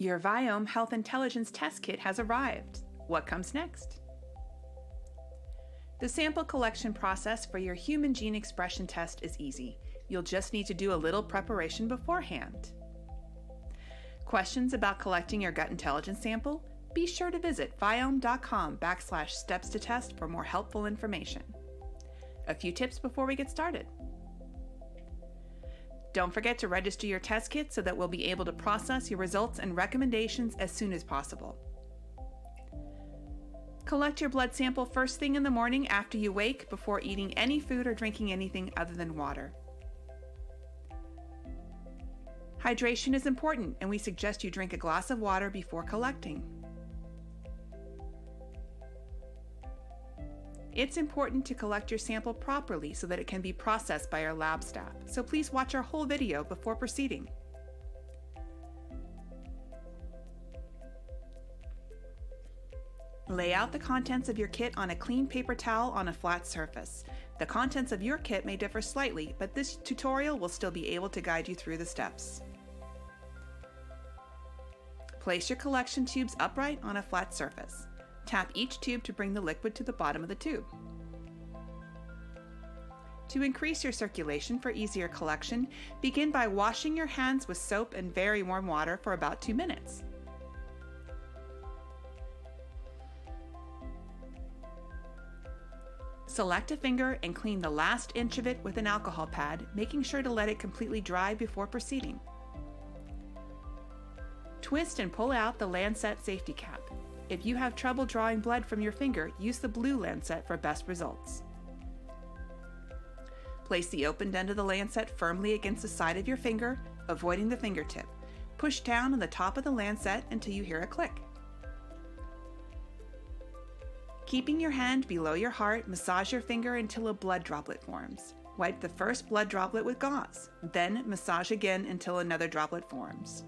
Your Viome Health Intelligence Test Kit has arrived. What comes next? The sample collection process for your human gene expression test is easy. You'll just need to do a little preparation beforehand. Questions about collecting your gut intelligence sample? Be sure to visit viome.com/steps-to-test for more helpful information. A few tips before we get started. Don't forget to register your test kit so that we'll be able to process your results and recommendations as soon as possible. Collect your blood sample first thing in the morning after you wake before eating any food or drinking anything other than water. Hydration is important, and we suggest you drink a glass of water before collecting. It's important to collect your sample properly so that it can be processed by our lab staff, so please watch our whole video before proceeding. Lay out the contents of your kit on a clean paper towel on a flat surface. The contents of your kit may differ slightly, but this tutorial will still be able to guide you through the steps. Place your collection tubes upright on a flat surface. Tap each tube to bring the liquid to the bottom of the tube. To increase your circulation for easier collection, begin by washing your hands with soap and very warm water for about 2 minutes. Select a finger and clean the last inch of it with an alcohol pad, making sure to let it completely dry before proceeding. Twist and pull out the Lancet safety cap. If you have trouble drawing blood from your finger, use the blue Lancet for best results. Place the opened end of the Lancet firmly against the side of your finger, avoiding the fingertip. Push down on the top of the Lancet until you hear a click. Keeping your hand below your heart, massage your finger until a blood droplet forms. Wipe the first blood droplet with gauze, then massage again until another droplet forms.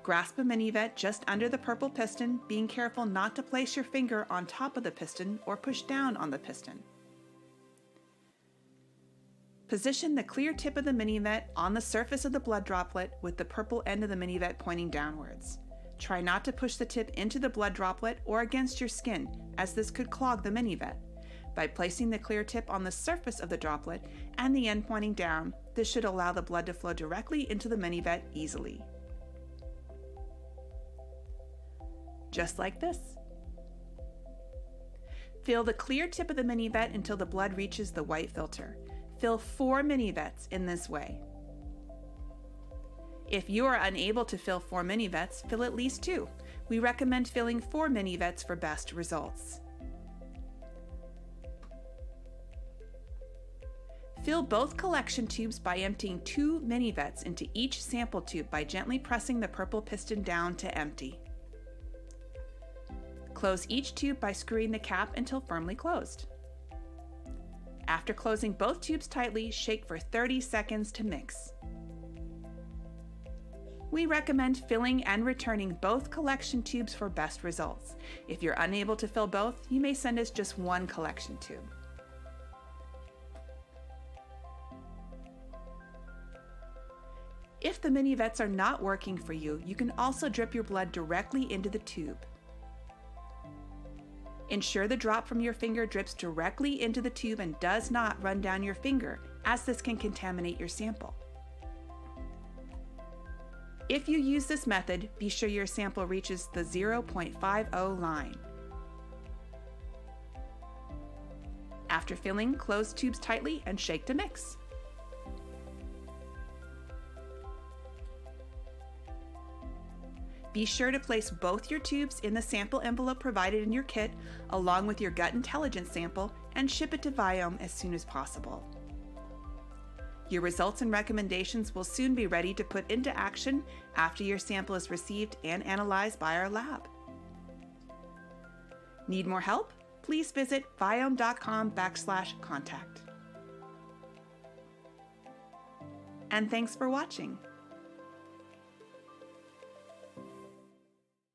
Grasp a Minivet just under the purple piston, being careful not to place your finger on top of the piston or push down on the piston. Position the clear tip of the Minivet on the surface of the blood droplet with the purple end of the Minivet pointing downwards. Try not to push the tip into the blood droplet or against your skin, as this could clog the Minivet. By placing the clear tip on the surface of the droplet and the end pointing down, this should allow the blood to flow directly into the Minivet easily. Just like this. Fill the clear tip of the Minivet until the blood reaches the white filter. Fill 4 Minivets in this way. If you are unable to fill 4 Minivets, fill at least 2. We recommend filling 4 Minivets for best results. Fill both collection tubes by emptying 2 Minivets into each sample tube by gently pressing the purple piston down to empty. Close each tube by screwing the cap until firmly closed. After closing both tubes tightly, shake for 30 seconds to mix. We recommend filling and returning both collection tubes for best results. If you're unable to fill both, you may send us just 1 collection tube. If the Minivets are not working for you, you can also drip your blood directly into the tube. Ensure the drop from your finger drips directly into the tube and does not run down your finger, as this can contaminate your sample. If you use this method, be sure your sample reaches the 0.50 line. After filling, close tubes tightly and shake to mix. Be sure to place both your tubes in the sample envelope provided in your kit, along with your gut intelligence sample, and ship it to Viome as soon as possible. Your results and recommendations will soon be ready to put into action after your sample is received and analyzed by our lab. Need more help? Please visit viome.com/contact. And thanks for watching.